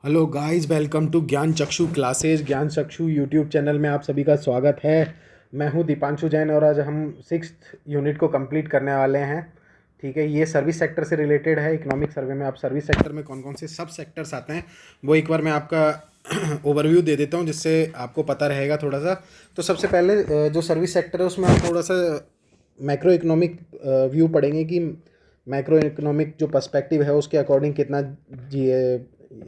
Hello guys, welcome to ज्ञान चक्षु classes. ज्ञान चक्षु यूट्यूब चैनल में आप सभी का स्वागत है। मैं हूं दीपांशु जैन और आज हम 6th यूनिट को कंप्लीट करने वाले हैं। ठीक है, ये सर्विस सेक्टर से रिलेटेड है। इकोनॉमिक सर्वे में आप सर्विस सेक्टर में कौन कौन से सब सेक्टर्स आते हैं वो एक बार मैं आपका ओवरव्यू दे देता हूं, जिससे आपको पता रहेगा थोड़ा सा। तो सबसे पहले जो सर्विस सेक्टर है उसमें हम थोड़ा सा मैक्रो इकोनॉमिक व्यू पढ़ेंगे कि मैक्रो इकोनॉमिक जो पर्सपेक्टिव है उसके अकॉर्डिंग कितना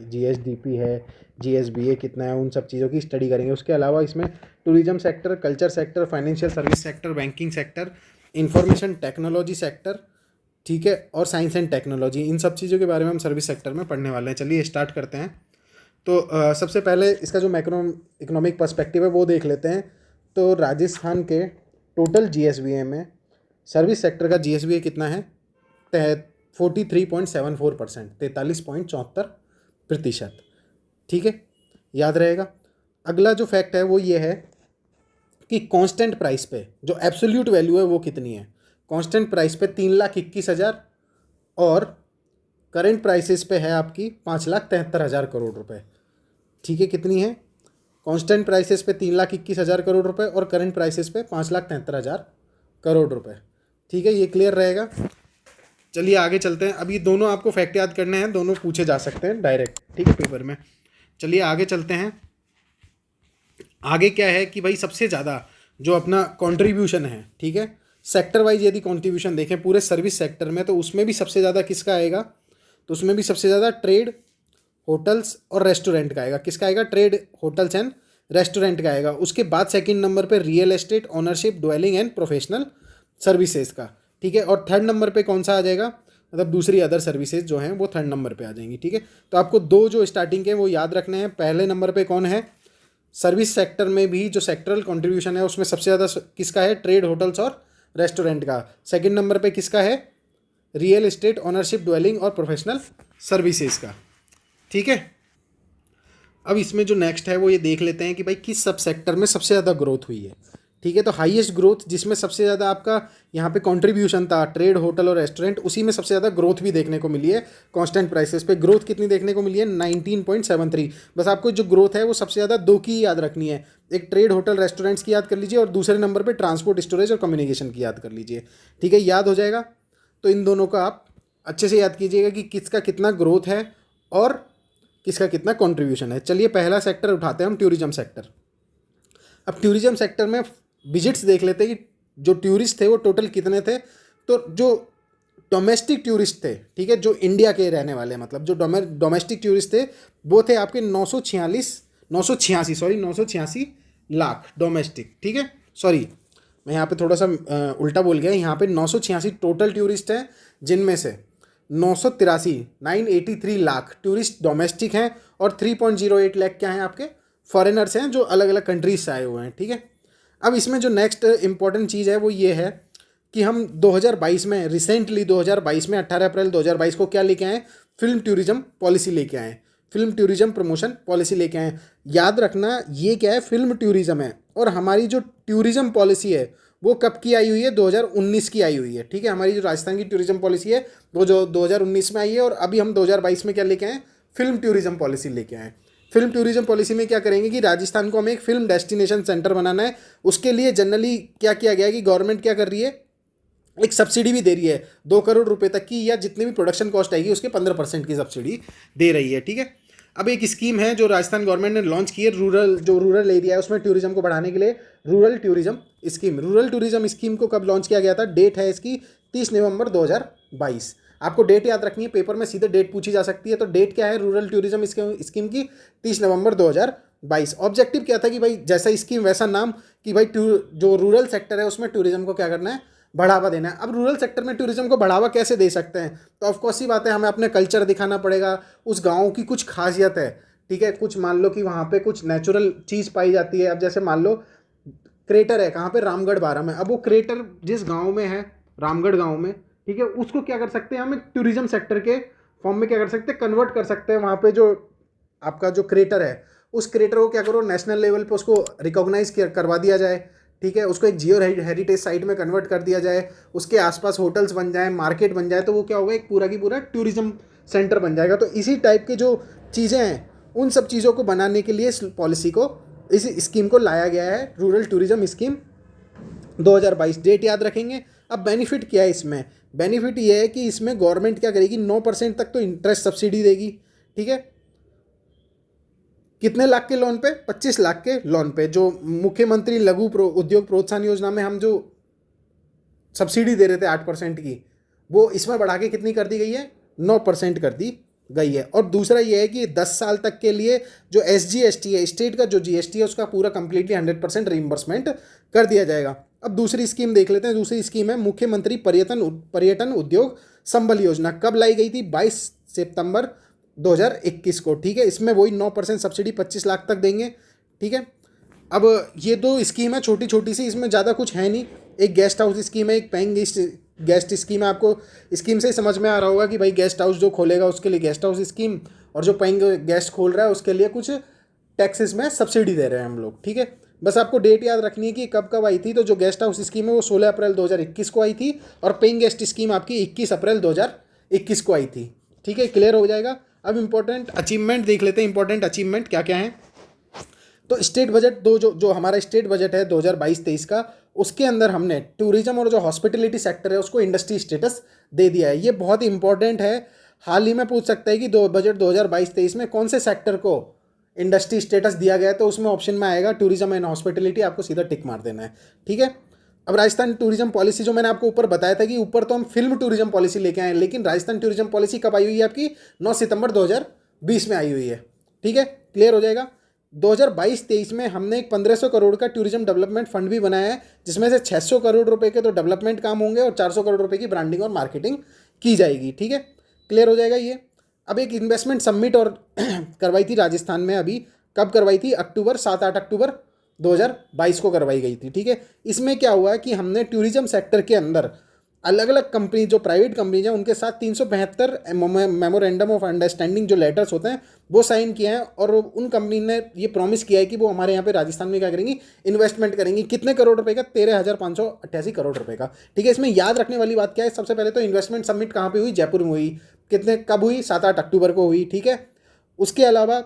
जीएसडीपी है, जीएसबीए कितना है, उन सब चीज़ों की स्टडी करेंगे। उसके अलावा इसमें tourism sector, culture sector, financial service sector, banking sector, information technology sector, ठीक है, और साइंस एंड टेक्नोलॉजी, इन सब चीज़ों के बारे में हम सर्विस सेक्टर में पढ़ने वाले हैं। चलिए स्टार्ट करते हैं। तो सबसे पहले इसका जो मैक्रो इकोनॉमिक पर्सपेक्टिव है वो देख लेते हैं। तो राजस्थान के टोटल जीएसबीए में सर्विस सेक्टर का जीएसबीए कितना है? 43.74%, 43.74%। ठीक है, याद रहेगा। अगला जो फैक्ट है वो ये है कि कांस्टेंट प्राइस पे जो एब्सोल्यूट वैल्यू है वो कितनी है। कांस्टेंट प्राइस पे 3,21,000 और करंट प्राइसेस पे है आपकी 5,73,000 करोड़ रुपए। ठीक है, कितनी है? कांस्टेंट प्राइसेस पे 3,21,000 करोड़ रुपए और करंट प्राइसेस पे 5,73,000 करोड़ रुपए। ठीक है, ये क्लियर रहेगा। चलिए आगे चलते हैं। अब ये दोनों आपको फैक्ट याद करने हैं, दोनों पूछे जा सकते हैं डायरेक्ट, ठीक है, पेपर में। चलिए आगे चलते हैं। आगे क्या है कि भाई सबसे ज़्यादा जो अपना कंट्रीब्यूशन है, ठीक है, सेक्टर वाइज यदि कंट्रीब्यूशन देखें पूरे सर्विस सेक्टर में, तो उसमें भी सबसे ज़्यादा किसका आएगा? तो उसमें भी सबसे ज़्यादा ट्रेड, होटल्स और रेस्टोरेंट का आएगा। किसका आएगा? ट्रेड, होटल्स एंड रेस्टोरेंट का आएगा। उसके बाद सेकंड नंबर पे real estate, ownership, dwelling and professional services का। ठीक है, और थर्ड नंबर पे कौन सा आ जाएगा? मतलब दूसरी अदर सर्विसेज जो हैं वो थर्ड नंबर पे आ जाएंगी। ठीक है, तो आपको दो जो स्टार्टिंग के वो याद रखने हैं। पहले नंबर पे कौन है? सर्विस सेक्टर में भी जो सेक्टरल कंट्रीब्यूशन है उसमें सबसे ज़्यादा किसका है? ट्रेड, होटल्स और रेस्टोरेंट का। सेकंड नंबर पे किसका है? रियल एस्टेट, ओनरशिप, ड्वेलिंग और प्रोफेशनल सर्विसेज का। ठीक है, अब इसमें जो नेक्स्ट है वो ये देख लेते हैं कि भाई किस सब सेक्टर में सबसे ज़्यादा ग्रोथ हुई है। ठीक है, तो हाईएस्ट ग्रोथ जिसमें सबसे ज़्यादा आपका यहाँ पे कंट्रीब्यूशन था, ट्रेड, होटल और रेस्टोरेंट, उसी में सबसे ज़्यादा ग्रोथ भी देखने को मिली है। कांस्टेंट प्राइसेस पे ग्रोथ कितनी देखने को मिली है? 19.73। बस आपको जो ग्रोथ है वो सबसे ज़्यादा दो की याद रखनी है। एक ट्रेड, होटल, रेस्टोरेंट्स की याद कर लीजिए और दूसरे नंबर पर ट्रांसपोर्ट, स्टोरेज और कम्युनिकेशन की याद कर लीजिए। ठीक है, याद हो जाएगा। तो इन दोनों का आप अच्छे से याद कीजिएगा कि किसका कितना ग्रोथ है और किसका कितना कंट्रीब्यूशन है। चलिए पहला सेक्टर उठाते हैं हम, टूरिज्म सेक्टर। अब टूरिज्म सेक्टर में विजिट्स देख लेते हैं कि जो टूरिस्ट थे वो टोटल कितने थे। तो जो डोमेस्टिक टूरिस्ट थे, ठीक है, जो इंडिया के रहने वाले, मतलब जो डोमेस्टिक टूरिस्ट थे वो थे आपके 986 लाख डोमेस्टिक। ठीक है, सॉरी मैं यहाँ पे थोड़ा सा उल्टा बोल गया। यहाँ पे 986 टोटल टूरिस्ट हैं, जिनमें से 983 लाख टूरिस्ट डोमेस्टिक हैं और 3.08 लाख क्या हैं? आपके फॉरेनर्स हैं जो अलग अलग कंट्रीज से आए हुए हैं। ठीक है, अब इसमें जो नेक्स्ट इंपॉर्टेंट चीज़ है वो ये है कि हम 2022 में, रिसेंटली 2022 में 18 अप्रैल 2022 को क्या लेके आए? फिल्म टूरिज्म पॉलिसी लेके आए, फिल्म टूरिज्म प्रमोशन पॉलिसी लेके आए। याद रखना ये क्या है? फिल्म टूरिज्म है। और हमारी जो टूरिज्म पॉलिसी है वो कब की आई हुई है? 2019 की आई हुई है। ठीक है, हमारी जो राजस्थान की टूरिज्म पॉलिसी है वो जो 2019 में आई है, और अभी हम 2022 में क्या लेके आए? फिल्म टूरिज्म पॉलिसी लेके आए। फिल्म टूरिज्म पॉलिसी में क्या करेंगे कि राजस्थान को हमें एक फिल्म डेस्टिनेशन सेंटर बनाना है। उसके लिए जनरली क्या किया गया है कि गवर्नमेंट क्या कर रही है? एक सब्सिडी भी दे रही है 2 करोड़ रुपए तक की, या जितनी भी प्रोडक्शन कॉस्ट आएगी उसके 15% की सब्सिडी दे रही है। ठीक है, अब एक स्कीम है जो राजस्थान गवर्नमेंट ने लॉन्च की है, रूरल एरिया है उसमें टूरिज्म को बढ़ाने के लिए, rural tourism scheme. Rural tourism scheme को कब लॉन्च किया गया था? डेट है इसकी 30 नवंबर 2022। आपको डेट याद रखनी है, पेपर में सीधे डेट पूछी जा सकती है। तो डेट क्या है रूरल टूरिज्म स्कीम की? 30 नवंबर 2022। ऑब्जेक्टिव क्या था कि भाई जैसा स्कीम वैसा नाम, कि भाई जो रूरल सेक्टर है उसमें टूरिज्म को क्या करना है? बढ़ावा देना है। अब रूरल सेक्टर में टूरिज्म को बढ़ावा कैसे दे सकते हैं? तो ऑफकोर्स ही बात है, हमें अपने कल्चर दिखाना पड़ेगा, उस गाँव की कुछ खासियत है। ठीक है, कुछ मान लो कि वहाँ पे कुछ नेचुरल चीज़ पाई जाती है। अब जैसे मान लो क्रेटर है कहाँ पे? रामगढ़ बारा में। अब वो क्रेटर जिस गाँव में है, रामगढ़ गाँव में, ठीक है, उसको क्या कर सकते हैं? हम एक टूरिज्म सेक्टर के फॉर्म में क्या कर सकते हैं? कन्वर्ट कर सकते हैं। वहाँ पे जो आपका जो क्रेटर है उस क्रेटर को क्या करो? नेशनल लेवल पे उसको रिकॉग्नाइज करवा दिया जाए। ठीक है, उसको एक जियो हेरिटेज साइट में कन्वर्ट कर दिया जाए, उसके आसपास होटल्स बन जाए, मार्केट बन जाए, तो वो क्या होगा? एक पूरा की पूरा टूरिज्म सेंटर बन जाएगा। तो इसी टाइप की जो चीज़ें हैं उन सब चीज़ों को बनाने के लिए इस पॉलिसी को, इस स्कीम को लाया गया है, रूरल टूरिज्म स्कीम 2022। डेट याद रखेंगे। अब बेनिफिट क्या है इसमें? बेनिफिट ये है कि इसमें गवर्नमेंट क्या करेगी, 9% तक तो इंटरेस्ट सब्सिडी देगी, ठीक है। कितने लाख के लोन पे? 25 लाख के लोन पे। जो मुख्यमंत्री लघु उद्योग प्रोत्साहन योजना में हम जो सब्सिडी दे रहे थे 8% की, वो इसमें बढ़ा के कितनी कर दी गई है? 9% कर दी गई है। और दूसरा ये है कि 10 साल तक के लिए जो SGST है, स्टेट का जो GST है, उसका पूरा कंप्लीटली 100% रीइंबर्समेंट कर दिया जाएगा। अब दूसरी स्कीम देख लेते हैं। दूसरी स्कीम है मुख्यमंत्री पर्यटन उद्योग संबल योजना। कब लाई गई थी? 22 सितंबर 2021 को, ठीक है। इसमें वही 9% सब्सिडी 25 लाख तक देंगे, ठीक है। अब ये दो स्कीम है छोटी छोटी सी, इसमें ज़्यादा कुछ है नहीं। एक गेस्ट हाउस स्कीम है, एक पेइंग गेस्ट स्कीम है। आपको स्कीम से ही समझ में आ रहा होगा कि भाई गेस्ट हाउस जो खोलेगा उसके लिए गेस्ट हाउस स्कीम, और जो पेइंग गेस्ट खोल रहा है उसके लिए कुछ टैक्सेस में सब्सिडी दे रहे हैं हम लोग, ठीक है। बस आपको डेट याद रखनी है कि कब कब आई थी। तो जो गेस्ट हाउस स्कीम है वो 16 अप्रैल 2021 को आई थी, और पेइंग गेस्ट स्कीम आपकी 21 अप्रैल 2021 को आई थी, ठीक है। क्लियर हो जाएगा। अब इंपॉर्टेंट अचीवमेंट देख लेते हैं। इंपॉर्टेंट अचीवमेंट क्या क्या है? तो स्टेट बजट जो हमारा स्टेट बजट है 2022-23 का, उसके अंदर हमने टूरिज्म और जो हॉस्पिटलिटी सेक्टर है उसको इंडस्ट्री स्टेटस दे दिया है। ये बहुत ही इंपॉर्टेंट है। हाल ही में पूछ सकता है कि बजट 2022-23 में कौन से सेक्टर को इंडस्ट्री स्टेटस दिया गया है, तो उसमें ऑप्शन में आएगा टूरिज्म एंड हॉस्पिटलिटी। आपको सीधा टिक मार देना है, ठीक है। अब राजस्थान टूरिज्म पॉलिसी जो मैंने आपको ऊपर बताया था कि ऊपर तो हम फिल्म टूरिज्म पॉलिसी लेके आए, लेकिन राजस्थान टूरिज्म पॉलिसी कब आई हुई है आपकी? 9 सितंबर 2020 में आई हुई है, ठीक है। क्लियर हो जाएगा। 2022-23 में हमने एक 1500 करोड़ का टूरिज्म डेवलपमेंट फंड भी बनाया है, जिसमें से 600 करोड़ रुपए के तो डेवलपमेंट काम होंगे और 400 करोड़ रुपए की ब्रांडिंग और मार्केटिंग की जाएगी, ठीक है। क्लियर हो जाएगा ये। अब एक इन्वेस्टमेंट समिट और करवाई थी राजस्थान में। अभी कब करवाई थी? 7-8 अक्टूबर 2022 को करवाई गई थी, ठीक है। इसमें क्या हुआ है कि हमने टूरिज्म सेक्टर के अंदर अलग अलग कंपनी, जो प्राइवेट कंपनीज हैं, उनके साथ 372 मेमोरेंडम ऑफ अंडरस्टैंडिंग जो लेटर्स होते हैं वो साइन किए हैं, और उन कंपनी ने ये प्रॉमिस किया है कि वो हमारे यहाँ पे राजस्थान में क्या करेंगी? इन्वेस्टमेंट करेंगी। कितने करोड़ रुपए का? 13,588 करोड़ रुपए का, ठीक है। इसमें याद रखने वाली बात क्या है? सबसे पहले तो इन्वेस्टमेंट समिट कहाँ पर हुई? जयपुर में हुई। कब हुई? 7-8 अक्टूबर को हुई, ठीक है। उसके अलावा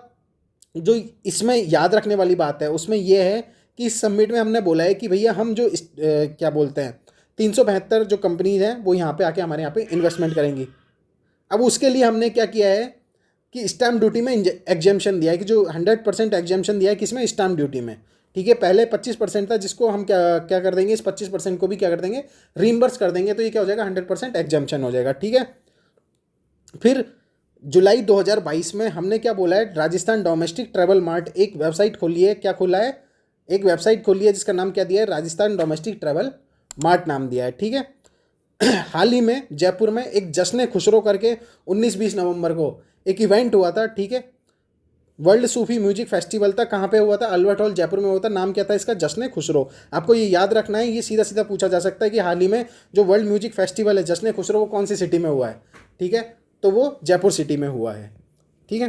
जो इसमें याद रखने वाली बात है उसमें यह है कि इस समिट में हमने बोला है कि भैया हम जो क्या बोलते हैं, 372 जो कंपनीज हैं वो यहाँ पे आके हमारे यहाँ पे इन्वेस्टमेंट करेंगी। अब उसके लिए हमने क्या किया है कि स्टैम्प ड्यूटी में एग्जेम्पशन दिया है, कि जो 100% एग्जेम्पशन दिया है किसमें? स्टैम्प ड्यूटी में, ठीक है। पहले 25% था, जिसको हम क्या क्या कर देंगे, इस 25% को भी क्या कर देंगे? रीइंबर्स कर देंगे। तो ये क्या हो जाएगा? 100% एग्जेम्पशन हो जाएगा, ठीक है। फिर जुलाई 2022 में हमने क्या बोला है? राजस्थान डोमेस्टिक ट्रैवल मार्ट एक वेबसाइट खोली है। क्या खोला है? एक वेबसाइट खोली है जिसका नाम क्या दिया है? राजस्थान डोमेस्टिक ट्रैवल मार्ट नाम दिया है, ठीक है। हाल ही में जयपुर में एक जश्न खुसरो करके 19-20 नवंबर को एक इवेंट हुआ था, ठीक है। वर्ल्ड सूफी म्यूजिक फेस्टिवल था। कहाँ पे हुआ था? अल्बर्ट हॉल जयपुर में हुआ था। नाम क्या था इसका? जश्न खुसरो। आपको ये याद रखना है। ये सीधा सीधा पूछा जा सकता है कि हाल ही में जो वर्ल्ड म्यूजिक फेस्टिवल है जश्न खुसरो, वो कौन सी सिटी में हुआ है, ठीक है। तो वो जयपुर सिटी में हुआ है, ठीक है।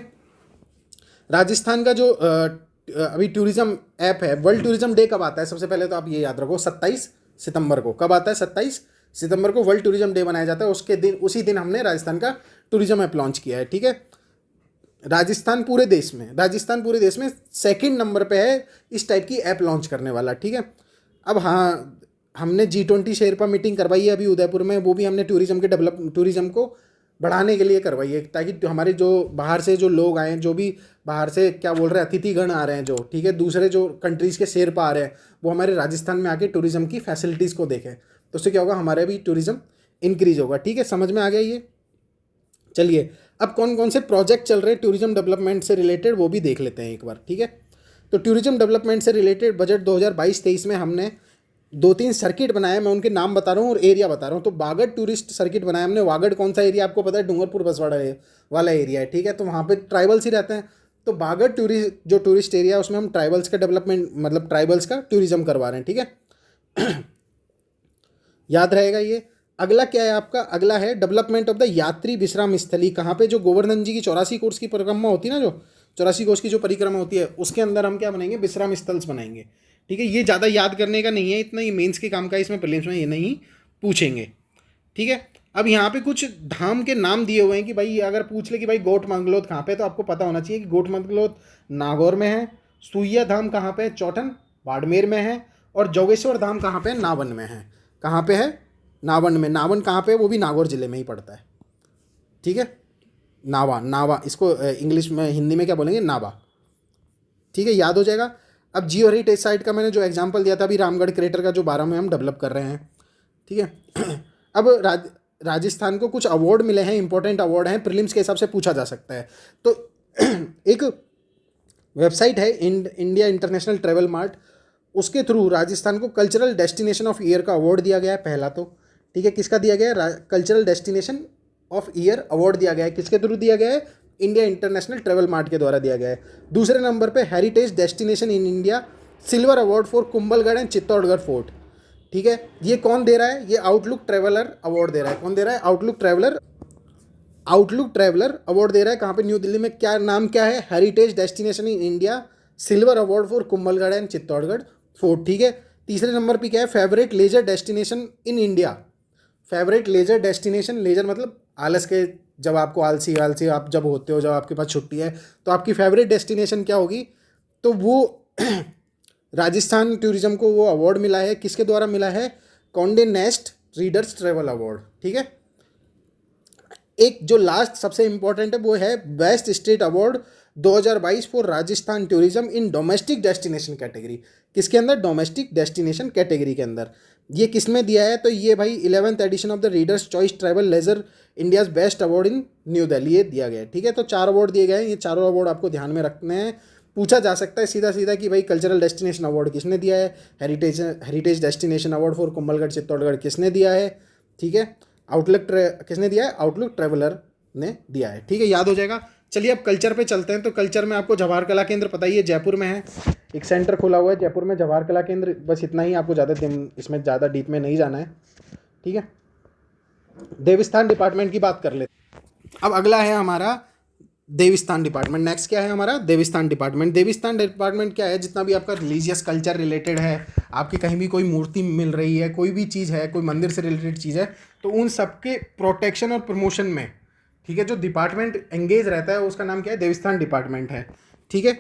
राजस्थान का जो अभी टूरिज्म ऐप है, वर्ल्ड टूरिज्म डे कब आता है? सबसे पहले तो आप ये याद रखो, 27 सितंबर को। कब आता है? 27 सितंबर को वर्ल्ड टूरिज्म डे मनाया जाता है। उसी दिन हमने राजस्थान का टूरिज्म ऐप लॉन्च किया है, ठीक है। राजस्थान पूरे देश में सेकंड नंबर पे है इस टाइप की ऐप लॉन्च करने वाला, ठीक है। अब हाँ, हमने G20 शेरपा मीटिंग करवाई है अभी उदयपुर में। वो भी हमने टूरिज्म को बढ़ाने के लिए करवाई है, ताकि हमारे जो बाहर से जो लोग आए हैं, जो भी बाहर से क्या बोल रहे हैं, अतिथिगण आ रहे हैं जो, ठीक है, दूसरे जो कंट्रीज़ के शेरपा आ रहे हैं, वो हमारे राजस्थान में आके टूरिज्म की फैसिलिटीज़ को देखें। तो उससे क्या होगा? हमारा भी टूरिज्म इंक्रीज होगा, ठीक है। समझ में आ गया ये? चलिए, अब कौन कौन से प्रोजेक्ट चल रहे हैं टूरिज्म डेवलपमेंट से रिलेटेड वो भी देख लेते हैं एक बार, ठीक है। तो टूरिज्म डेवलपमेंट से रिलेटेड बजट 2022-23 में हमने 2-3 सर्किट बनाए। मैं उनके नाम बता रहा हूँ और एरिया बता रहा हूँ। तो वागड़ टूरिस्ट सर्किट बनाया हमने। वागड़ कौन सा एरिया आपको पता है? डूंगरपुर बसवाड़ा वाला एरिया है, ठीक है। तो वहाँ पे ट्राइबल्स ही रहते हैं। तो वागड़ टूरिस्ट एरिया है, उसमें हम ट्राइबल्स का डेवलपमेंट, मतलब ट्राइबल्स का टूरिज्म करवा रहे हैं, ठीक है। याद रहेगा ये। अगला क्या है आपका? अगला है डेवलपमेंट ऑफ द यात्री विश्राम स्थली। कहाँ पे? जो गोवर्धन जी की 84 कोर्स की परिक्रमा होती है ना, जो 84 कोर्स की जो परिक्रमा होती है, उसके अंदर हम क्या बनाएंगे? विश्राम स्थल्स बनाएंगे, ठीक है। ये ज़्यादा याद करने का नहीं है इतना, ये मेंस के काम का, इसमें प्रीलिम्स में ये नहीं पूछेंगे, ठीक है। अब यहाँ पे कुछ धाम के नाम दिए हुए हैं कि भाई अगर पूछ ले कि भाई गोट मंगलोद कहाँ पे, तो आपको पता होना चाहिए कि गोट मंगलोद नागौर में है, सुइया धाम कहाँ पे है, चौठन बाड़मेर में है, और जोगेश्वर धाम कहाँ पे है, नावन में है। कहाँ पे है, नावन में। नावन कहाँ पे है, वो भी नागौर जिले में ही पड़ता है, ठीक है। नावा, नावा इसको इंग्लिश में, हिंदी में क्या बोलेंगे, नावा, ठीक है, याद हो जाएगा। अब जियो हेरिटेज साइट का मैंने जो एग्जांपल दिया था अभी, रामगढ़ क्रेटर का, जो 12 में हम डेवलप कर रहे हैं, ठीक है। अब राजस्थान को कुछ अवार्ड मिले हैं, इंपॉर्टेंट अवार्ड हैं, प्रीलिम्स के हिसाब से पूछा जा सकता है। तो एक वेबसाइट है इंडिया इंटरनेशनल ट्रैवल मार्ट, उसके थ्रू राजस्थान को कल्चरल डेस्टिनेशन ऑफ ईयर का अवार्ड दिया गया है पहला तो, ठीक है। किसका दिया गया है, cultural destination of year award दिया गया है, किसके थ्रू दिया गया है, इंडिया इंटरनेशनल ट्रैवल मार्ट के द्वारा दिया गया है। दूसरे नंबर पे heritage destination in India silver award for Kumbhalgarh and Chittorgarh fort, ठीक है। ये कौन दे रहा है, ये आउटलुक ट्रैवलर अवार्ड दे रहा है। कौन दे रहा है, Outlook Traveller, Outlook Traveller award दे रहा है। कहाँ पे, न्यू दिल्ली में। क्या नाम क्या है, heritage destination in India silver award for Kumbhalgarh and Chittorgarh fort, ठीक है। तीसरे नंबर पे क्या है, favourite leisure destination in India, favourite leisure destination, leisure मतलब आलस के, जब आपको आलसी आलसी आप जब होते हो, जब आपके पास छुट्टी है, तो आपकी फेवरेट डेस्टिनेशन क्या होगी, तो वो राजस्थान टूरिज्म को वो अवार्ड मिला है। किसके द्वारा मिला है, Conde nest readers travel award, ठीक है। एक जो लास्ट सबसे इंपॉर्टेंट है वो है best state award 2022 for Rajasthan tourism in domestic destination category. किसके अंदर, डोमेस्टिक डेस्टिनेशन कैटेगरी के अंदर। ये किस में दिया है, तो ये भाई 11th edition of the readers choice travel leisure India's best award in New Delhi, ये दिया गया है, ठीक है। तो 4 अवार्ड दिए गए हैं, ये चारों अवार्ड आपको ध्यान में रखने हैं। पूछा जा सकता है सीधा सीधा कि भाई कल्चरल डेस्टिनेशन अवार्ड किसने दिया है, heritage destination award for Kumbhalgarh Chittorgarh किसने दिया है, ठीक है। किसने दिया है, आउटलुक ट्रैवलर ने दिया है, ठीक है, याद हो जाएगा। चलिए अब कल्चर पे चलते हैं। तो कल्चर में आपको जवाहर कला केंद्र पता ही है, जयपुर में है, एक सेंटर खुला हुआ है जयपुर में, जवाहर कला केंद्र। बस इतना ही, आपको ज़्यादा इसमें ज़्यादा डीप में नहीं जाना है, ठीक है। देवस्थान डिपार्टमेंट की बात कर लेते हैं। अब अगला है हमारा देवस्थान डिपार्टमेंट। नेक्स्ट क्या है हमारा, देवस्थान डिपार्टमेंट। देवस्थान डिपार्टमेंट क्या है, जितना भी आपका रिलीजियस कल्चर रिलेटेड है, आपकी कहीं भी कोई मूर्ति मिल रही है, कोई भी चीज़ है, कोई मंदिर से रिलेटेड चीज़ है, तो उन सबके प्रोटेक्शन और प्रमोशन में, ठीक है, जो डिपार्टमेंट एंगेज रहता है उसका नाम क्या है, देवस्थान डिपार्टमेंट है, ठीक है।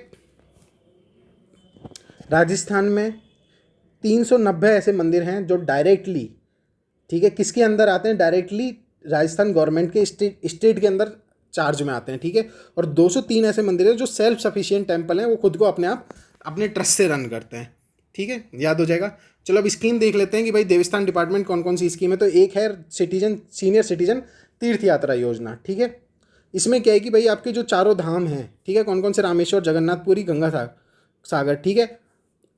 राजस्थान में 390 ऐसे मंदिर हैं जो डायरेक्टली, ठीक है, किसके अंदर आते हैं, डायरेक्टली राजस्थान गवर्नमेंट के स्टेट के अंदर चार्ज में आते हैं, ठीक है। और 203 ऐसे मंदिर हैं जो सेल्फ सफिशिएंट टेम्पल हैं, वो खुद को अपने आप अपने ट्रस्ट से रन करते हैं, ठीक है, याद हो जाएगा। चलो अब स्कीम देख लेते हैं कि भाई देवस्थान डिपार्टमेंट कौन कौन सी स्कीम है। तो एक है सीनियर सिटीजन तीर्थ यात्रा योजना, ठीक है। इसमें क्या है कि भाई आपके जो चारों धाम हैं, ठीक है, कौन कौन से, रामेश्वर, जगन्नाथपुरी, गंगा सागर, ठीक है,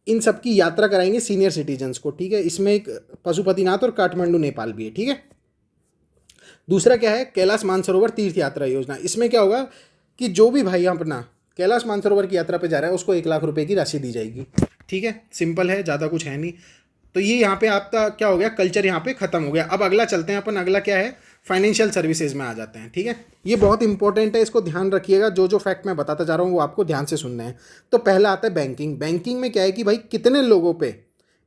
इन सब की यात्रा कराएंगे सीनियर सिटीजन्स को, ठीक है। इसमें एक पशुपतिनाथ और काठमांडू नेपाल भी है, ठीक है। दूसरा क्या है, कैलाश मानसरोवर तीर्थ यात्रा योजना। इसमें क्या होगा कि जो भी भाई अपना कैलाश मानसरोवर की यात्रा पे जा रहा है उसको 1 लाख रुपए की राशि दी जाएगी, ठीक है। सिंपल है, ज़्यादा कुछ है नहीं। तो ये यहाँ पे आपका क्या हो गया, कल्चर यहाँ पे खत्म हो गया। अब अगला चलते हैं अपन, अगला क्या है, फाइनेंशियल सर्विसेज में आ जाते हैं, ठीक है। ये बहुत इंपॉर्टेंट है, इसको ध्यान रखिएगा। जो जो फैक्ट मैं बताता जा रहा हूँ वो आपको ध्यान से सुनने हैं। तो पहला आता है बैंकिंग। बैंकिंग में क्या है कि भाई कितने लोगों पे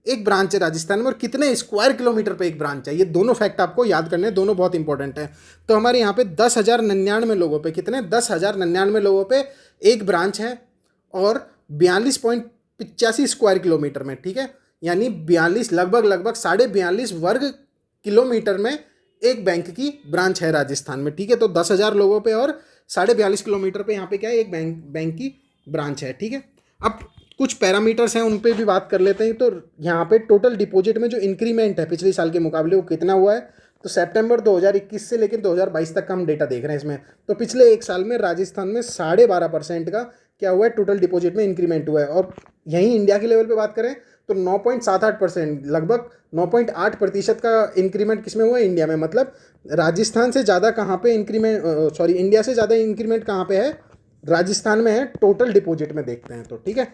एक ब्रांच है राजस्थान में और कितने स्क्वायर किलोमीटर पे एक ब्रांच है, ये दोनों फैक्ट आपको याद करने हैं, दोनों बहुत इंपॉर्टेंट है। तो हमारे यहाँ पे 10,099 लोगों पे, कितने, 10,099 लोगों पे एक ब्रांच है और 42.85 स्क्वायर किलोमीटर में, ठीक है, यानी 42 लगभग 42.5 वर्ग किलोमीटर में एक बैंक की ब्रांच है राजस्थान में, ठीक है। तो 10,000 लोगों पे और 42.5 किलोमीटर पे यहाँ पे क्या है, एक बैंक की ब्रांच है, ठीक है। अब कुछ पैरामीटर्स हैं उन पे भी बात कर लेते हैं। तो यहाँ पे टोटल डिपॉजिट में जो इंक्रीमेंट है पिछले साल के मुकाबले वो कितना हुआ है, तो सितंबर 2021 से लेकर 2022 तक का हम डेटा देख रहे हैं इसमें। तो पिछले एक साल में राजस्थान में 12.5% का क्या हुआ है, टोटल डिपॉजिट में इंक्रीमेंट हुआ है। और यहीं इंडिया के लेवल पे बात करें तो 9.78%, लगभग 9.8% का इंक्रीमेंट किसमें हुआ है, इंडिया में। मतलब राजस्थान से ज़्यादा कहाँ पे इंक्रीमेंट, इंडिया से ज़्यादा इंक्रीमेंट कहाँ पे है, राजस्थान में है, टोटल डिपॉजिट में देखते हैं तो, ठीक है।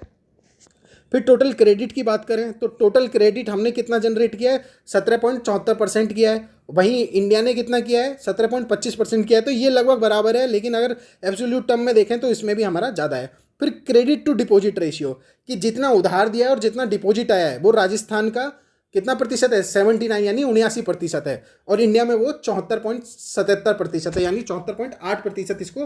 फिर टोटल क्रेडिट की बात करें तो टोटल क्रेडिट हमने कितना जनरेट किया है, 17.74% किया है। वहीं इंडिया ने कितना किया है, 17.25% किया है। तो ये लगभग बराबर है, लेकिन अगर एब्सोल्यूट टर्म में देखें तो इसमें भी हमारा ज़्यादा है। फिर क्रेडिट टू डिपॉजिट रेशियो, कि जितना उधार दिया है और जितना डिपॉजिट आया है वो राजस्थान का कितना प्रतिशत है? 79 यानी 79% है। और इंडिया में वो 74.77% है, यानी 74.8% इसको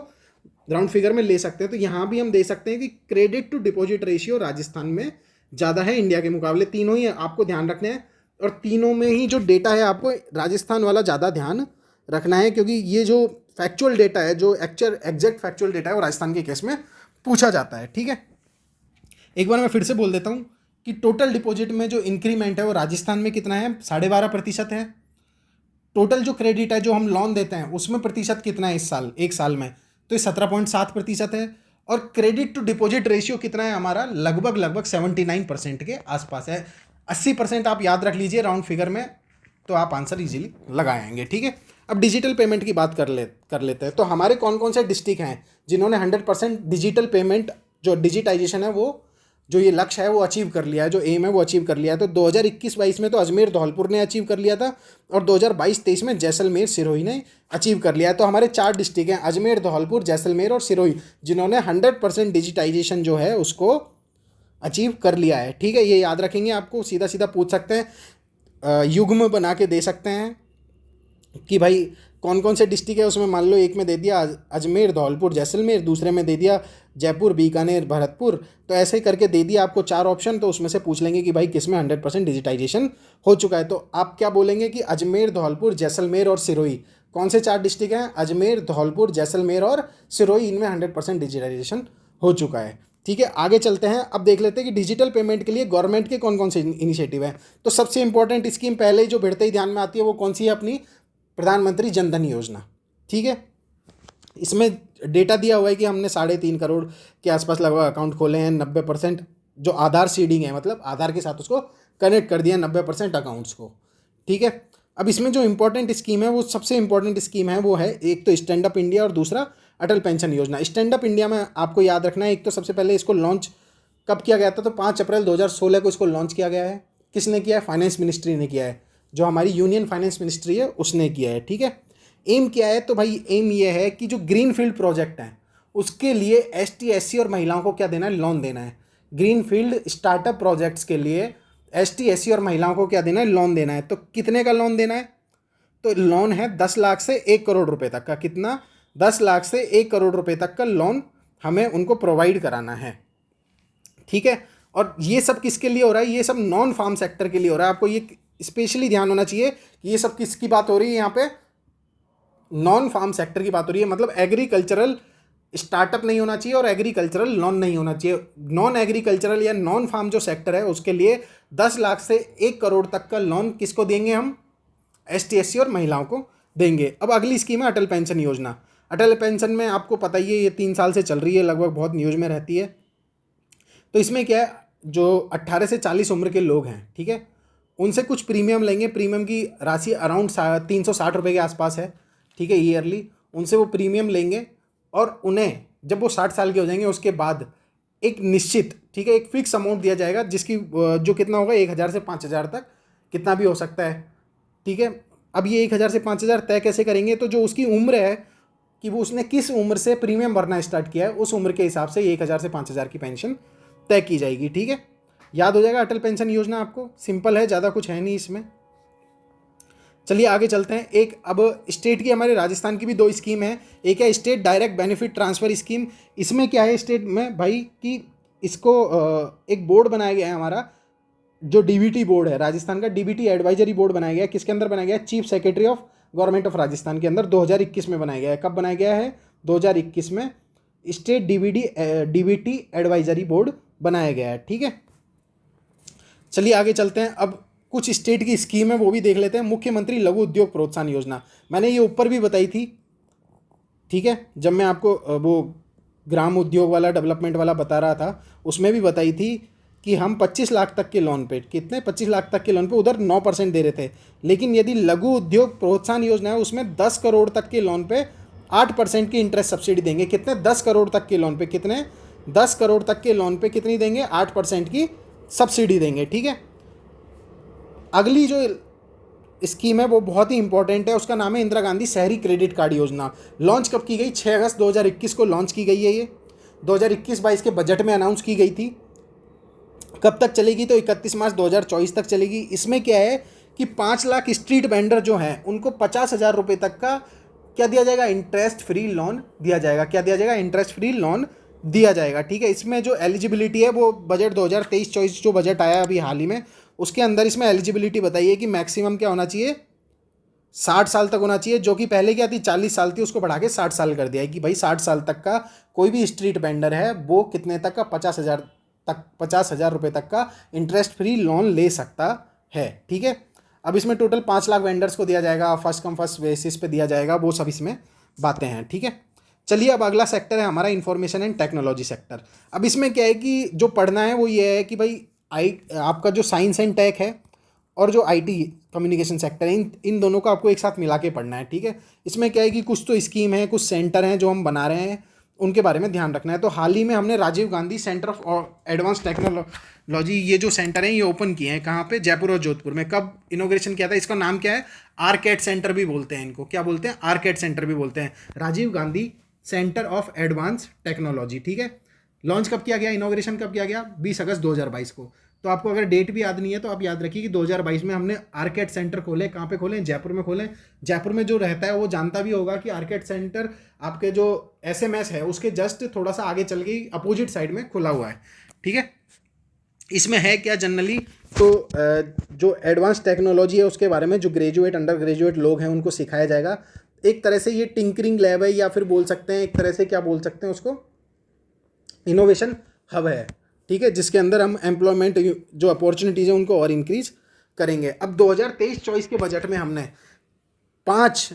राउंड फिगर में ले सकते हैं। तो यहाँ भी हम दे सकते हैं कि credit to deposit ratio Rajasthan में ज़्यादा है इंडिया के मुकाबले। तीनों ही आपको ध्यान रखने हैं, और तीनों में ही जो डेटा है आपको राजस्थान वाला ज़्यादा ध्यान रखना है, क्योंकि ये जो फैक्चुअल डेटा है, जो एग्जैक्ट फैक्चुअल डेटा है, वो राजस्थान के केस में पूछा जाता है। ठीक है, एक बार मैं फिर से बोल देता हूँ कि टोटल डिपॉजिट में जो इंक्रीमेंट है वो राजस्थान में कितना है? 12.5% है। टोटल जो क्रेडिट है, जो हम लोन देते हैं, उसमें प्रतिशत कितना है इस साल, एक साल में? तो ये 17.7% है। और क्रेडिट टू डिपॉजिट रेशियो कितना है हमारा? लगभग 79% के आसपास है। 80% आप याद रख लीजिए राउंड फिगर में, तो आप आंसर इजीली लगा आएंगे। ठीक है, अब डिजिटल पेमेंट की बात कर लेते हैं। तो हमारे कौन कौन से डिस्ट्रिक्ट हैं जिन्होंने 100% डिजिटल पेमेंट, जो डिजिटाइजेशन है, वो जो ये लक्ष्य है वो अचीव कर लिया है, जो एम है वो अचीव कर लिया है? तो 2021-22 में तो अजमेर धौलपुर ने अचीव कर लिया था, और 2022-23 में जैसलमेर सिरोही ने अचीव कर लिया है। तो हमारे 4 डिस्ट्रिक्ट हैं, अजमेर, धौलपुर, जैसलमेर और सिरोही, जिन्होंने 100% डिजिटाइजेशन जो है उसको अचीव कर लिया है। ठीक है, ये याद रखेंगे। आपको सीधा सीधा पूछ सकते हैं, युग्म बना के दे सकते हैं कि भाई कौन कौन से डिस्ट्रिक्ट है उसमें। मान लो एक में दे दिया अजमेर, धौलपुर, जैसलमेर, दूसरे में दे दिया जयपुर, बीकानेर, भरतपुर। तो ऐसे करके दे दिया आपको 4 ऑप्शन, तो उसमें से पूछ लेंगे कि भाई किसमें 100% डिजिटाइजेशन हो चुका है। तो आप क्या बोलेंगे कि अजमेर, धौलपुर, जैसलमेर और सिरोही, कौन से 4 डिस्ट्रिक्ट हैं? अजमेर, धौलपुर, जैसलमेर और सिरोही, इनमें 100% डिजिटाइजेशन हो चुका है। ठीक है, आगे चलते हैं। अब देख लेते हैं कि डिजिटल पेमेंट के लिए गवर्नमेंट के कौन कौन से इनिशिएटिव हैं। तो सबसे इंपॉर्टेंट स्कीम पहले ही जो भिड़ते ही ध्यान में आती है वो कौन सी है? अपनी प्रधानमंत्री जनधन योजना। ठीक है, इसमें डेटा दिया हुआ है कि हमने 3.5 करोड़ के आसपास लगभग अकाउंट खोले हैं। 90% जो आधार सीडिंग है, मतलब आधार के साथ उसको कनेक्ट कर दिया 90% अकाउंट्स को। ठीक है, अब इसमें जो इंपॉर्टेंट स्कीम है, वो सबसे इंपॉर्टेंट स्कीम है वो है, एक तो स्टैंड अप इंडिया और दूसरा अटल पेंशन योजना। स्टैंड अप इंडिया में आपको याद रखना है, एक तो सबसे पहले इसको लॉन्च कब किया गया था? तो 5 अप्रैल 2016 को इसको लॉन्च किया गया है। किसने किया है? फाइनेंस मिनिस्ट्री ने किया है, जो हमारी यूनियन फाइनेंस मिनिस्ट्री है उसने किया है। ठीक है, एम क्या है? तो भाई एम ये है कि जो ग्रीन फील्ड प्रोजेक्ट हैं उसके लिए एसटी, एससी और महिलाओं को क्या देना है? लोन देना है। ग्रीन फील्ड स्टार्टअप प्रोजेक्ट्स के लिए एसटी, एससी और महिलाओं को क्या देना है? लोन देना है। तो कितने का लोन देना है? तो लोन है 10 लाख से 1 करोड़ रुपए तक का। कितना? 10 लाख से 1 करोड़ रुपए तक का लोन हमें उनको प्रोवाइड कराना है। ठीक है, और ये सब किसके लिए हो रहा है? ये सब नॉन फार्म सेक्टर के लिए हो रहा है। आपको ये स्पेशली ध्यान होना चाहिए कि ये सब किसकी बात हो रही है? यहाँ पे नॉन फार्म सेक्टर की बात हो रही है, मतलब एग्रीकल्चरल स्टार्टअप नहीं होना चाहिए और एग्रीकल्चरल लोन नहीं होना चाहिए। नॉन एग्रीकल्चरल या नॉन फार्म जो सेक्टर है उसके लिए 10 लाख से 1 करोड़ तक का लोन किसको देंगे? हम एसटी, एससी और महिलाओं को देंगे। अब अगली स्कीम है अटल पेंशन योजना। अटल पेंशन में आपको पता ही है ये 3 साल से चल रही है, लगभग बहुत न्यूज़ में रहती है। तो इसमें क्या है, जो 18 से 40 उम्र के लोग हैं, ठीक है, उनसे कुछ प्रीमियम लेंगे। प्रीमियम की राशि अराउंड 360 रुपये के आसपास है। ठीक है, ईयरली उनसे वो प्रीमियम लेंगे, और उन्हें जब वो 60 साल के हो जाएंगे उसके बाद एक निश्चित, ठीक है, एक फिक्स अमाउंट दिया जाएगा, जिसकी जो कितना होगा 1000 से 5000 तक, कितना भी हो सकता है। ठीक है, अब ये 1000 से 5000 तय कैसे करेंगे? तो जो उसकी उम्र है कि वो उसने किस उम्र से प्रीमियम भरना स्टार्ट किया है, उस उम्र के हिसाब से 1000 से 5000 की पेंशन तय की जाएगी। ठीक है, याद हो जाएगा अटल पेंशन योजना आपको। सिंपल है, ज़्यादा कुछ है नहीं इसमें। चलिए आगे चलते हैं। एक अब स्टेट की, हमारे राजस्थान की भी 2 स्कीम है। एक है state direct benefit transfer scheme. इसमें क्या है स्टेट में भाई कि इसको एक बोर्ड बनाया गया है हमारा, जो डीबीटी बोर्ड है राजस्थान का, डीबीटी एडवाइजरी बोर्ड बनाया गया है। किसके अंदर बनाया गया है? Chief secretary of government of Rajasthan के अंदर 2021 में बनाया गया है। कब बनाया गया है? 2021 में स्टेट डीबीटी एडवाइजरी बोर्ड बनाया गया है। ठीक है, चलिए आगे चलते हैं। अब कुछ स्टेट की स्कीम है वो भी देख लेते हैं। मुख्यमंत्री लघु उद्योग प्रोत्साहन योजना, मैंने ये ऊपर भी बताई थी। ठीक है, जब मैं आपको वो ग्राम उद्योग वाला, डेवलपमेंट वाला बता रहा था, उसमें भी बताई थी कि हम 25 लाख तक के लोन पे, कितने 25 लाख तक के लोन पे उधर 9% दे रहे थे। लेकिन यदि लघु उद्योग प्रोत्साहन योजना है उसमें 10 करोड़ तक के लोन पे 8% की इंटरेस्ट सब्सिडी देंगे। कितने? 10 करोड़ तक के लोन पे कितने? 10 करोड़ तक के लोन पे कितनी देंगे? 8% की सब्सिडी देंगे। ठीक है, अगली जो स्कीम है वो बहुत ही इंपॉर्टेंट है, उसका नाम है इंदिरा गांधी शहरी क्रेडिट कार्ड योजना। लॉन्च कब की गई? 6 अगस्त 2021 को लॉन्च की गई है। ये 2021-22 के बजट में अनाउंस की गई थी। कब तक चलेगी? तो 31 मार्च 2024 तक चलेगी। इसमें क्या है कि 5 लाख स्ट्रीट वेंडर जो हैं उनको 50,000 रुपये तक का क्या दिया जाएगा? इंटरेस्ट फ्री लोन दिया जाएगा। क्या दिया जाएगा? इंटरेस्ट फ्री लोन दिया जाएगा। ठीक है, इसमें जो एलिजिबिलिटी है वो बजट 2023-24 जो बजट आया अभी हाल ही में, उसके अंदर इसमें एलिजिबिलिटी बताइए कि मैक्सिमम क्या होना चाहिए? 60 साल तक होना चाहिए, जो कि पहले क्या थी 40 साल थी, उसको बढ़ा के 60 साल कर दिया है कि भाई 60 साल तक का कोई भी स्ट्रीट वेंडर है वो कितने तक का? 50,000 रुपये तक का इंटरेस्ट फ्री लोन ले सकता है। ठीक है, अब इसमें टोटल 5 लाख वेंडर्स को दिया जाएगा, फर्स्ट कम फर्स्ट बेसिस पे दिया जाएगा, वो सब इसमें बातें हैं। ठीक है, चलिए अब अगला सेक्टर है हमारा इंफॉर्मेशन एंड टेक्नोलॉजी सेक्टर। अब इसमें क्या है कि जो पढ़ना है वो ये है कि भाई आपका जो साइंस एंड टेक है और जो आईटी कम्युनिकेशन सेक्टर है, इन दोनों को आपको एक साथ मिला के पढ़ना है। ठीक है, इसमें क्या है कि कुछ तो स्कीम है, कुछ सेंटर हैं जो हम बना रहे हैं, उनके बारे में ध्यान रखना है। तो हाल ही में हमने Rajiv Gandhi centre of advance technology, ये जो सेंटर हैं ये ओपन किए हैं। कहाँ पे? जयपुर और जोधपुर में। कब इनोग्रेशन किया था? इसका नाम क्या है? आरकेट सेंटर भी बोलते हैं इनको। क्या बोलते हैं? आरकेट सेंटर भी बोलते हैं, Rajiv Gandhi centre of advance technology. ठीक है, लॉन्च कब किया गया? इनोग्रेशन कब किया गया? 20 अगस्त 2022 को। तो आपको अगर डेट भी याद नहीं है तो आप याद रखिए कि 2022 में हमने आरकेट सेंटर खोले। कहाँ पे खोले? जयपुर में खोले। जयपुर में जो रहता है वो जानता भी होगा कि आरकेट सेंटर आपके जो एसएमएस है उसके जस्ट थोड़ा सा आगे चल के अपोजिट साइड में खुला हुआ है। ठीक है, इसमें है क्या जनरली? तो जो एडवांस टेक्नोलॉजी है उसके बारे में जो ग्रेजुएट अंडर ग्रेजुएट लोग हैं उनको सिखाया जाएगा। एक तरह से ये टिंकरिंग लैब है, या फिर बोल सकते हैं एक तरह से क्या बोल सकते हैं उसको, इनोवेशन हब है। ठीक है, जिसके अंदर हम एम्प्लॉयमेंट जो अपॉर्चुनिटीज़ हैं उनको और इंक्रीज करेंगे। अब 2023-24 के बजट में हमने 5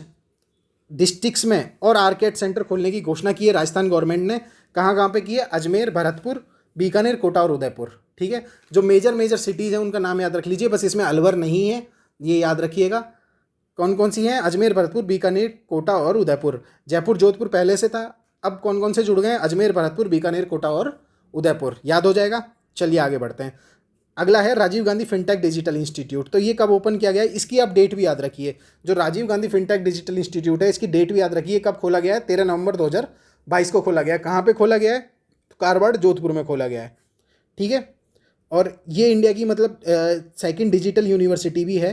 डिस्ट्रिक्ट्स में और आरकेट सेंटर खोलने की घोषणा की है राजस्थान गवर्नमेंट ने। कहाँ कहाँ पे की है? अजमेर, भरतपुर, बीकानेर, कोटा और उदयपुर। ठीक है, जो मेजर सिटीज़ हैं उनका नाम याद रख लीजिए, बस इसमें अलवर नहीं है, ये याद रखिएगा। कौन कौन सी हैं? अजमेर, भरतपुर, बीकानेर, कोटा और उदयपुर। जयपुर जोधपुर पहले से था, अब कौन कौन से जुड़ गए हैं? अजमेर, भरतपुर, बीकानेर, कोटा और उदयपुर। याद हो जाएगा। चलिए आगे बढ़ते हैं। अगला है Rajiv Gandhi fintech digital institute. तो ये कब ओपन किया गया है? इसकी आप डेट भी याद रखिए। जो Rajiv Gandhi fintech digital institute है इसकी डेट भी याद रखिए, कब खोला गया है? 13 नवंबर 2022 को खोला गया है। कहाँ पे खोला गया है? कारवाड़, जोधपुर में खोला गया है। ठीक है, और ये इंडिया की मतलब सेकंड डिजिटल यूनिवर्सिटी भी है।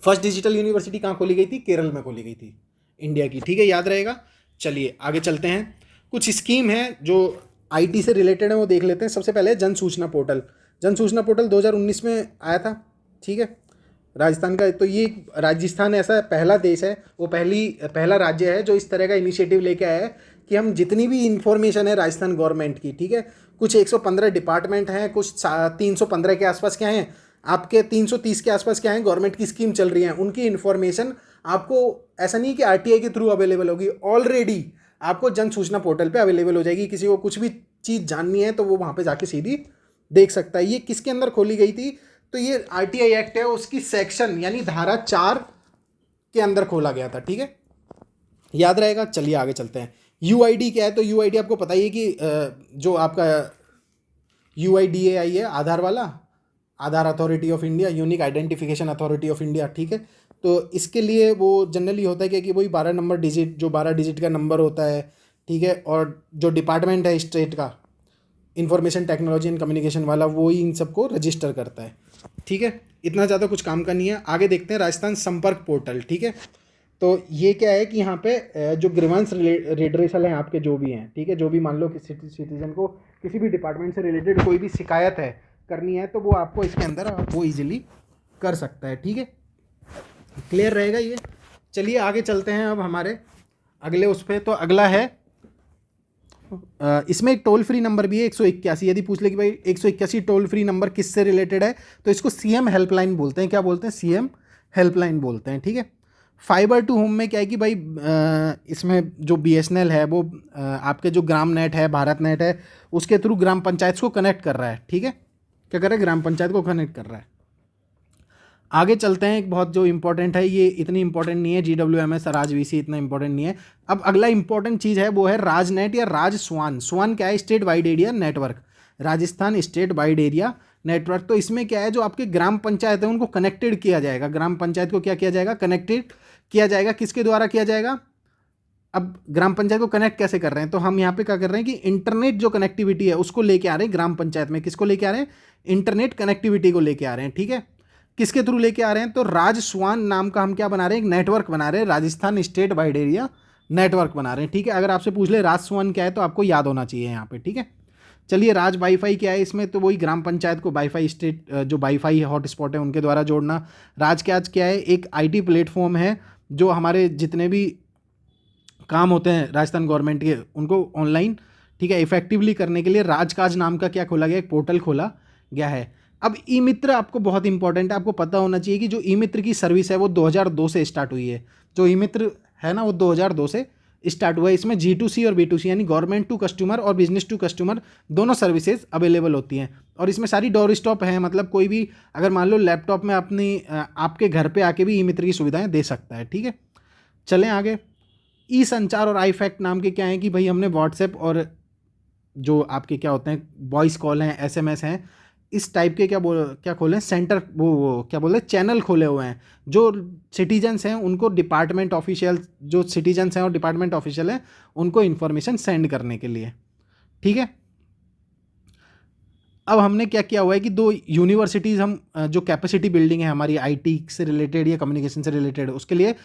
फर्स्ट डिजिटल यूनिवर्सिटी कहाँ खोली गई थी? केरल में खोली गई थी इंडिया की। ठीक है, याद रहेगा। चलिए आगे चलते हैं। कुछ स्कीम है जो आईटी से रिलेटेड है वो देख लेते हैं। सबसे पहले जन सूचना पोर्टल। जन सूचना पोर्टल 2019 में आया था। ठीक है, राजस्थान का। तो ये राजस्थान ऐसा पहला देश है, वो पहला राज्य है जो इस तरह का इनिशिएटिव लेके आया है कि हम जितनी भी इंफॉर्मेशन है राजस्थान गवर्नमेंट की, ठीक है, कुछ 115 डिपार्टमेंट हैं, कुछ 315 के आसपास क्या हैं, आपके 330 के आसपास क्या हैं गवर्नमेंट की स्कीम चल रही हैं, उनकी इन्फॉर्मेशन आपको ऐसा नहीं कि आरटीआई के थ्रू अवेलेबल होगी, ऑलरेडी आपको जन सूचना पोर्टल पे अवेलेबल हो जाएगी। किसी को कुछ भी चीज़ जाननी है तो वो वहाँ पे जाके सीधी देख सकता है। ये किसके अंदर खोली गई थी? तो ये आरटीआई एक्ट है, उसकी सेक्शन यानी धारा 4 के अंदर खोला गया था। ठीक है, याद रहेगा। चलिए आगे चलते हैं। यूआईडी क्या है? तो यूआईडी आपको पता ही है कि जो आपका यूआईडीएआई है, आधार वाला, Aadhaar authority of India, unique identification authority of India. ठीक है, तो इसके लिए वो जनरली होता है कि वही 12 नंबर डिजिट, जो 12 डिजिट का नंबर होता है। ठीक है, और जो डिपार्टमेंट है स्टेट का इंफॉर्मेशन टेक्नोलॉजी एंड कम्युनिकेशन वाला, वो ही इन सबको रजिस्टर करता है। ठीक है, इतना ज़्यादा कुछ काम का नहीं है। आगे देखते हैं राजस्थान संपर्क पोर्टल। ठीक है, तो ये क्या है कि यहाँ पे जो ग्रीवांस रिड्रेसल हैं आपके जो भी हैं, ठीक है, जो भी मान लो कि सिटीजन को किसी भी डिपार्टमेंट से रिलेटेड कोई भी शिकायत है करनी है तो वो आपको इसके अंदर वो इजीली कर सकता है। ठीक है, क्लियर रहेगा ये। चलिए आगे चलते हैं अब हमारे अगले उस पर। तो अगला है इसमें एक टोल फ्री नंबर भी है 181। यदि पूछ ले कि भाई 181 टोल फ्री नंबर किससे रिलेटेड है, तो इसको सीएम हेल्पलाइन बोलते हैं। क्या बोलते हैं? सीएम हेल्पलाइन बोलते हैं। ठीक है, फाइबर टू होम में क्या है कि भाई इसमें जो बीएसएनएल है वो आपके जो ग्राम नेट है, भारत नेट है, उसके थ्रू ग्राम पंचायत को कनेक्ट कर रहा है। ठीक है, क्या कर रहा है? ग्राम पंचायत को कनेक्ट कर रहा है। आगे चलते हैं। एक बहुत जो इंपॉर्टेंट है, ये इतनी इंपॉर्टेंट नहीं है, जीडब्ल्यूएमएस राजवीसी इतना इंपॉर्टेंट नहीं है। अब अगला इंपॉर्टेंट चीज़ है वो है राजनेट या राजस्वान। स्वान क्या है? State wide area network. Rajasthan state wide area network. तो इसमें क्या है, जो आपके ग्राम पंचायत है उनको कनेक्टेड किया जाएगा। ग्राम पंचायत को क्या किया जाएगा? कनेक्टेड किया जाएगा। किसके द्वारा किया जाएगा? अब ग्राम पंचायत को कनेक्ट कैसे कर रहे हैं, तो हम यहाँ पे क्या कर रहे हैं कि इंटरनेट जो कनेक्टिविटी है उसको लेके आ रहे हैं ग्राम पंचायत में। किसको लेके आ रहे हैं? इंटरनेट कनेक्टिविटी को लेके आ रहे हैं, ठीक है। किसके थ्रू लेके आ रहे हैं? तो राजस्वान नाम का हम क्या बना रहे हैं? एक नेटवर्क बना रहे हैं, Rajasthan state wide area network बना रहे हैं, ठीक है। अगर आपसे पूछ ले राजस्वान क्या है तो आपको याद होना चाहिए यहाँ पे, ठीक है। चलिए, राज वाईफाई क्या है इसमें? तो वही ग्राम पंचायत को वाईफाई स्टेट जो वाईफाई हॉटस्पॉट है उनके द्वारा जोड़ना। राज क्या है? एक आईटी प्लेटफॉर्म है जो हमारे जितने भी काम होते हैं राजस्थान गवर्नमेंट के उनको ऑनलाइन, ठीक है, इफेक्टिवली करने के लिए राजकाज नाम का क्या खोला गया? एक पोर्टल खोला गया है। अब ई मित्र आपको बहुत इंपॉर्टेंट है, आपको पता होना चाहिए कि जो ई मित्र की सर्विस है वो 2002 से स्टार्ट हुई है। जो ई मित्र है ना वो 2002 से स्टार्ट हुआ है। इसमें G2C और B2C यानी गवर्नमेंट टू कस्टमर और बिजनेस टू कस्टमर दोनों सर्विसेज अवेलेबल होती हैं। और इसमें सारी डोर स्टॉप है, मतलब कोई भी अगर मान लो लैपटॉप में अपनी आपके घर पे आके भी ई मित्र की सुविधाएं दे सकता है, ठीक है। चलें आगे। ई संचार और आई फैक्ट नाम के क्या है कि भाई हमने व्हाट्सएप और जो आपके क्या होते हैं वॉइस कॉल हैं, SMS हैं, इस टाइप के क्या खोले हैं सेंटर, वो क्या बोलते हैं चैनल खोले हुए हैं। जो सिटीजन्स हैं उनको डिपार्टमेंट ऑफिशियल, जो सिटीजन्स हैं और डिपार्टमेंट ऑफिशियल हैं उनको इन्फॉर्मेशन सेंड करने के लिए, ठीक है। अब हमने क्या किया हुआ है कि 2 यूनिवर्सिटीज़ हम जो कैपेसिटी बिल्डिंग है हमारी IT से रिलेटेड या कम्युनिकेशन से रिलेटेड, उसके लिए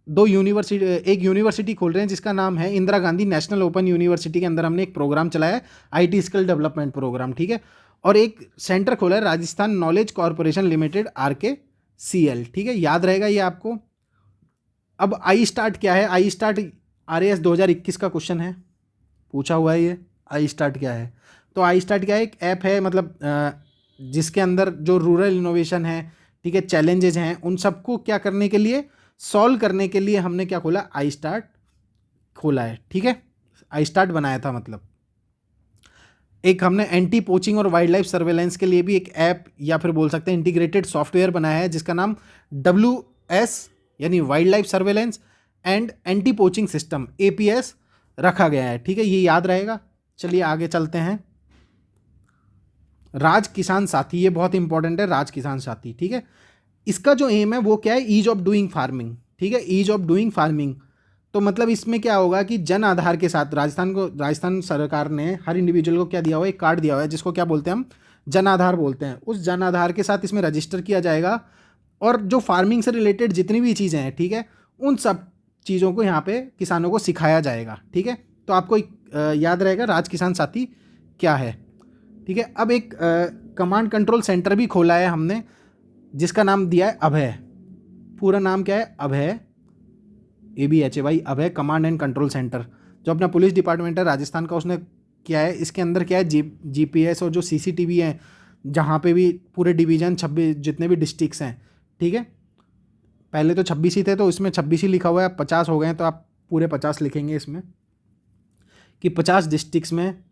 एक यूनिवर्सिटी खोल रहे हैं जिसका नाम है Indira Gandhi national open university. के अंदर हमने एक प्रोग्राम चलाया है IT स्किल डेवलपमेंट प्रोग्राम, ठीक है। और एक सेंटर खोला है Rajasthan knowledge corporation limited RKCL, ठीक है, याद रहेगा ये आपको। अब आई स्टार्ट क्या है? आई स्टार्ट RAS 2021 का क्वेश्चन है, पूछा हुआ है ये। आई स्टार्ट क्या है? तो आई स्टार्ट क्या है? एक ऐप है, मतलब जिसके अंदर जो रूरल इनोवेशन है, ठीक है, चैलेंजेज हैं, उन सबको क्या करने के लिए, सॉल्व करने के लिए हमने क्या खोला? आई स्टार्ट खोला है, ठीक है। आई स्टार्ट बनाया था, मतलब एक हमने एंटी पोचिंग और वाइल्ड लाइफ सर्वेलेंस के लिए भी एक ऐप या फिर बोल सकते हैं इंटीग्रेटेड सॉफ्टवेयर बनाया है जिसका नाम WS यानी wild life surveillance and anti poaching system APS रखा गया है, ठीक है, ये याद रहेगा। चलिए आगे चलते हैं। राज किसान साथी, ये बहुत इंपॉर्टेंट है, राज किसान साथी, ठीक है। इसका जो एम है वो क्या है? ईज ऑफ डूइंग फार्मिंग, ठीक है, ईज ऑफ डूइंग फार्मिंग। तो मतलब इसमें क्या होगा कि जन आधार के साथ राजस्थान सरकार ने हर इंडिविजुअल को क्या दिया हुआ है? एक कार्ड दिया हुआ है जिसको क्या बोलते हैं हम? जन आधार बोलते हैं। उस जन आधार के साथ इसमें रजिस्टर किया जाएगा और जो फार्मिंग से रिलेटेड जितनी भी चीज़ें हैं, ठीक है, उन सब चीज़ों को यहाँ पे किसानों को सिखाया जाएगा, ठीक है। तो आपको याद रहेगा राज किसान साथी क्या है, ठीक है। अब एक कमांड कंट्रोल सेंटर भी खोला है हमने जिसका नाम दिया है अभय। पूरा नाम क्या है? अभय, ABHAY, Abhay command and control centre. जो अपना पुलिस डिपार्टमेंट है राजस्थान का, उसने क्या है, इसके अंदर क्या है, GPS और जो CCTV हैं, जहाँ पे भी पूरे डिवीज़न 26 जितने भी डिस्ट्रिक्ट्स हैं, ठीक है, पहले तो 26 ही थे तो इसमें 26 ही लिखा हुआ है, अब 50 हो गए हैं तो आप पूरे 50 लिखेंगे इसमें कि 50 डिस्ट्रिक्ट्स में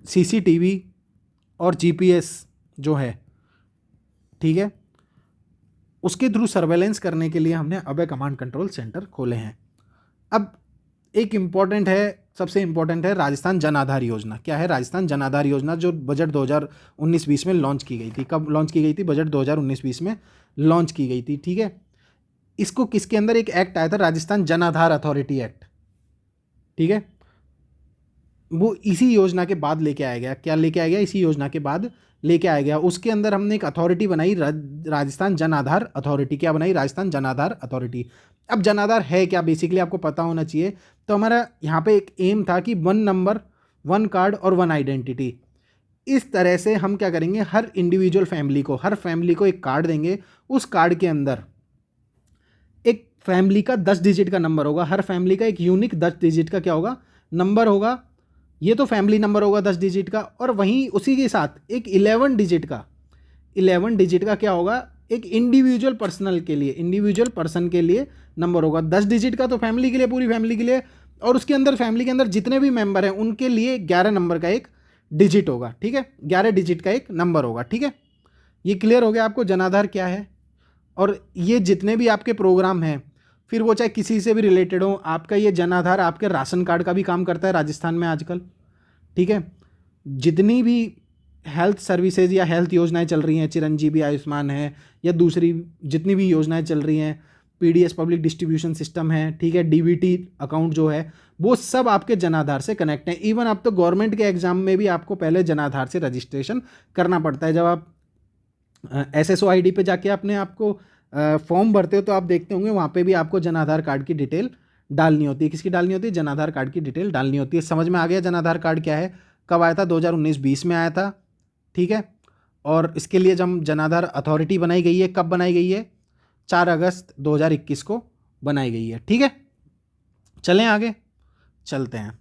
CCTV और GPS जो है, ठीक है, उसके थ्रू सर्वेलेंस करने के लिए हमने अभय कमांड कंट्रोल सेंटर खोले हैं। अब एक इम्पॉर्टेंट है, सबसे इम्पॉर्टेंट है राजस्थान जन आधार योजना। क्या है? राजस्थान जन आधार योजना जो बजट 2019-20 में लॉन्च की गई थी। कब लॉन्च की गई थी? बजट 2019-20 में लॉन्च की गई थी, ठीक है। इसको किसके अंदर एक एक्ट आया था? राजस्थान जन आधार अथॉरिटी एक्ट, ठीक है, वो इसी योजना के बाद लेके आया गया। क्या लेके आया गया? इसी योजना के बाद लेके आया गया। उसके अंदर हमने एक अथॉरिटी बनाई, राजस्थान जन आधार अथॉरिटी। क्या बनाई? राजस्थान जन आधार अथॉरिटी। अब जन आधार है क्या, बेसिकली आपको पता होना चाहिए। तो हमारा यहाँ पे एक एम था कि 1 नंबर 1 कार्ड और 1 आइडेंटिटी। इस तरह से हम क्या करेंगे, हर इंडिविजुअल फैमिली को, हर फैमिली को एक कार्ड देंगे। उस कार्ड के अंदर एक फैमिली का 10 डिजिट का नंबर होगा। हर फैमिली का एक यूनिक 10 डिजिट का क्या होगा? नंबर होगा। ये तो फैमिली नंबर होगा 10 डिजिट का, और वहीं उसी के साथ एक 11 डिजिट का क्या होगा? एक इंडिविजुअल पर्सन के लिए नंबर होगा। 10 डिजिट का तो फैमिली के लिए, पूरी फैमिली के लिए, और उसके अंदर फैमिली के अंदर जितने भी मेंबर हैं उनके लिए 11 नंबर का एक डिजिट होगा, ठीक है, 11 डिजिट का एक नंबर होगा, ठीक है। ये क्लियर हो गया आपको जनाधार क्या है। और ये जितने भी आपके प्रोग्राम हैं, फिर वो चाहे किसी से भी रिलेटेड हो, आपका ये जन आधार आपके राशन कार्ड का भी काम करता है राजस्थान में आजकल, ठीक है। जितनी भी हेल्थ सर्विसेज या हेल्थ योजनाएं चल रही हैं, चिरंजीवी आयुष्मान है या दूसरी जितनी भी योजनाएं चल रही हैं, पीडीएस पब्लिक डिस्ट्रीब्यूशन सिस्टम है, ठीक है, डीबीटी अकाउंट जो है वो सब आपके जनाधार से कनेक्ट हैं। इवन अब तो गवर्नमेंट के एग्जाम में भी आपको पहले जनाधार से रजिस्ट्रेशन करना पड़ता है। जब आप SSO ID पे जाके अपने आपको फॉर्म भरते हो तो आप देखते होंगे वहाँ पे भी आपको जनाधार कार्ड की डिटेल डालनी होती है। किसकी डालनी होती है? जनाधार कार्ड की डिटेल डालनी होती है। समझ में आ गया जनाधार कार्ड क्या है? कब आया था? 2019-20 में आया था, ठीक है। और इसके लिए जब जनाधार अथॉरिटी बनाई गई है, कब बनाई गई है? 4 अगस्त 2021 को बनाई गई है, ठीक है। चलें आगे, चलते हैं।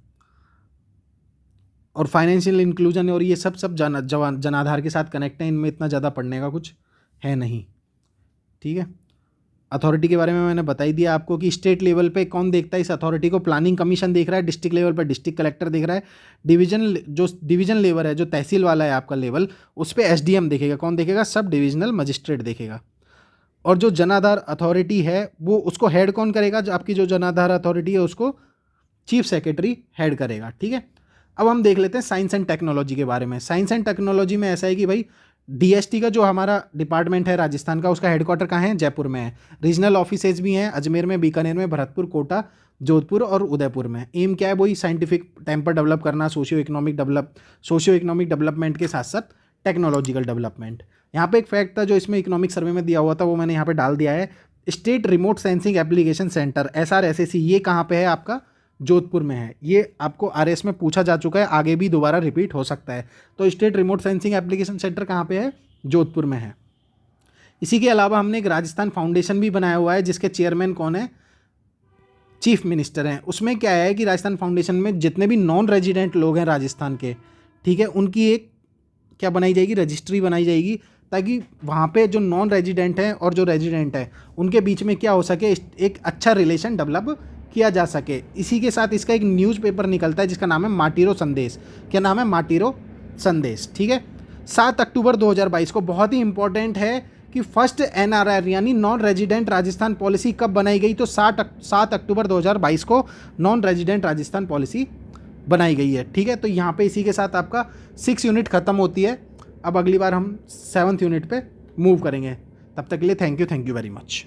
और फाइनेंशियल इंक्लूजन और ये सब जनाधार के साथ कनेक्ट है, इनमें इतना ज़्यादा पढ़ने का कुछ है नहीं, ठीक है। अथॉरिटी के बारे में मैंने बता ही दिया आपको कि स्टेट लेवल पे कौन देखता है इस अथॉरिटी को? प्लानिंग कमीशन देख रहा है। डिस्ट्रिक्ट लेवल पर डिस्ट्रिक्ट कलेक्टर देख रहा है। डिवीजन लेवल है, जो तहसील वाला है आपका लेवल, उस पर SDM देखेगा। कौन देखेगा? सब डिविजनल मजिस्ट्रेट देखेगा। और जो जनाधार अथॉरिटी है वो उसको हेड कौन करेगा? जो आपकी जो जनाधार अथॉरिटी है उसको चीफ सेक्रेटरी हेड करेगा, ठीक है। अब हम देख लेते हैं साइंस एंड टेक्नोलॉजी के बारे में। साइंस एंड टेक्नोलॉजी में ऐसा है कि भाई DST का जो हमारा डिपार्टमेंट है राजस्थान का, उसका हेडक्वार्टर कहाँ है? जयपुर में है। रीजनल ऑफिसेज भी हैं अजमेर में, बीकानेर में, भरतपुर, कोटा, जोधपुर और उदयपुर में। एम क्या है? वही साइंटिफिक टेम्पर डेवलप करना, सोशियो इकोनॉमिक डेवलपमेंट के साथ साथ टेक्नोलॉजिकल डेवलपमेंट। यहाँ पे एक फैक्ट था जो इसमें इकोनॉमिक सर्वे में दिया हुआ था, वो मैंने यहाँ पे डाल दिया है। State remote sensing application centre SRSAC, ये कहाँ पे है? आपका जोधपुर में है। ये आपको RS में पूछा जा चुका है, आगे भी दोबारा रिपीट हो सकता है। तो state remote sensing application centre कहाँ पे है? जोधपुर में है। इसी के अलावा हमने एक राजस्थान फाउंडेशन भी बनाया हुआ है, जिसके चेयरमैन कौन है? चीफ मिनिस्टर हैं। उसमें क्या है कि राजस्थान फाउंडेशन में जितने भी नॉन रेजिडेंट लोग हैं राजस्थान के, ठीक है, उनकी एक क्या बनाई जाएगी? रजिस्ट्री बनाई जाएगी, ताकि वहाँ पे जो नॉन रेजिडेंट हैं और जो रेजिडेंट हैं उनके बीच में क्या हो सके? एक अच्छा रिलेशन डेवलप किया जा सके। इसी के साथ इसका एक न्यूज़पेपर निकलता है जिसका नाम है माटीरो संदेश। क्या नाम है? माटीरो संदेश, ठीक है। 7 अक्टूबर 2022 को, बहुत ही इंपॉर्टेंट है कि फर्स्ट NRR यानी नॉन रेजिडेंट राजस्थान पॉलिसी कब बनाई गई? तो 7 अक्टूबर 2022 को नॉन रेजिडेंट राजस्थान पॉलिसी बनाई गई है, ठीक है। तो यहाँ पे इसी के साथ आपका 6 यूनिट खत्म होती है। अब अगली बार हम 7th यूनिट पे मूव करेंगे। तब तक के लिए थैंक यू वेरी मच।